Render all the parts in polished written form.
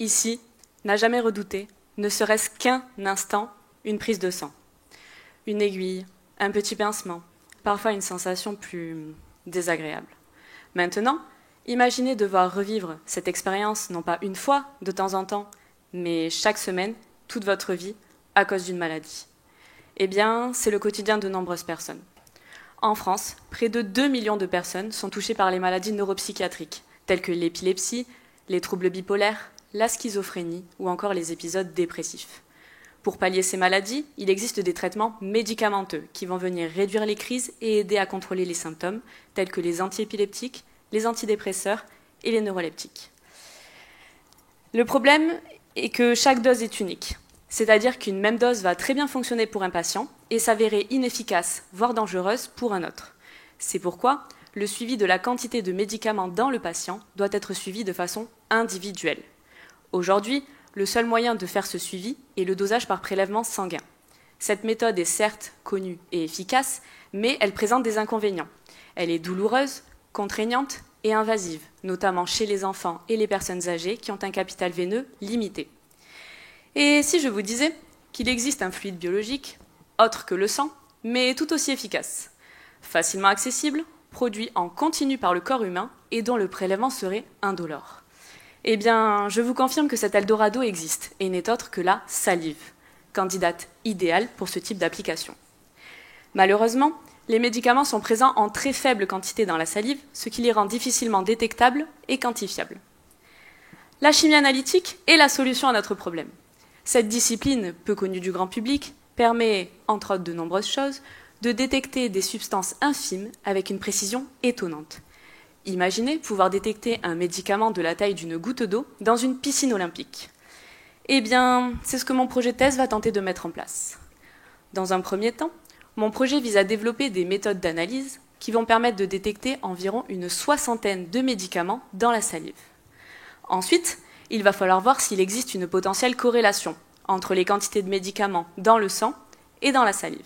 ici n'a jamais redouté, ne serait-ce qu'un instant, une prise de sang? Une aiguille, un petit pincement, parfois une sensation plus désagréable. Maintenant, imaginez devoir revivre cette expérience non pas une fois, de temps en temps, mais chaque semaine, toute votre vie, à cause d'une maladie. Eh bien, c'est le quotidien de nombreuses personnes. En France, près de 2 millions de personnes sont touchées par les maladies neuropsychiatriques, telles que l'épilepsie, les troubles bipolaires, la schizophrénie ou encore les épisodes dépressifs. Pour pallier ces maladies, il existe des traitements médicamenteux qui vont venir réduire les crises et aider à contrôler les symptômes, tels que les antiépileptiques, les antidépresseurs et les neuroleptiques. Le problème est que chaque dose est unique, c'est-à-dire qu'une même dose va très bien fonctionner pour un patient et s'avérer inefficace, voire dangereuse pour un autre. C'est pourquoi le suivi de la quantité de médicaments dans le patient doit être suivi de façon individuelle. Aujourd'hui, le seul moyen de faire ce suivi est le dosage par prélèvement sanguin. Cette méthode est certes connue et efficace, mais elle présente des inconvénients. Elle est douloureuse, contraignante et invasive, notamment chez les enfants et les personnes âgées qui ont un capital veineux limité. Et si je vous disais qu'il existe un fluide biologique, autre que le sang, mais tout aussi efficace, facilement accessible, produit en continu par le corps humain et dont le prélèvement serait indolore? Eh bien, je vous confirme que cet Eldorado existe et n'est autre que la salive, candidate idéale pour ce type d'application. Malheureusement, les médicaments sont présents en très faible quantité dans la salive, ce qui les rend difficilement détectables et quantifiables. La chimie analytique est la solution à notre problème. Cette discipline, peu connue du grand public, permet, entre autres de nombreuses choses, de détecter des substances infimes avec une précision étonnante. Imaginez pouvoir détecter un médicament de la taille d'une goutte d'eau dans une piscine olympique. Eh bien, c'est ce que mon projet de thèse va tenter de mettre en place. Dans un premier temps, mon projet vise à développer des méthodes d'analyse qui vont permettre de détecter environ une 60aine de médicaments dans la salive. Ensuite, il va falloir voir s'il existe une potentielle corrélation entre les quantités de médicaments dans le sang et dans la salive.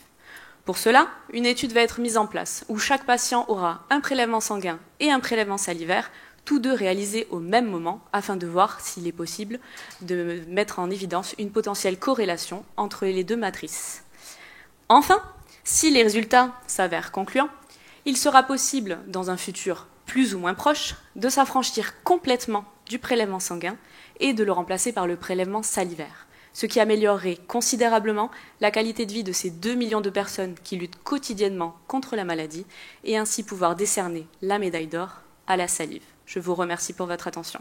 Pour cela, une étude va être mise en place où chaque patient aura un prélèvement sanguin et un prélèvement salivaire, tous deux réalisés au même moment, afin de voir s'il est possible de mettre en évidence une potentielle corrélation entre les deux matrices. Enfin, si les résultats s'avèrent concluants, il sera possible, dans un futur plus ou moins proche, de s'affranchir complètement du prélèvement sanguin et de le remplacer par le prélèvement salivaire, ce qui améliorerait considérablement la qualité de vie de ces 2 millions de personnes qui luttent quotidiennement contre la maladie et ainsi pouvoir décerner la médaille d'or à la salive. Je vous remercie pour votre attention.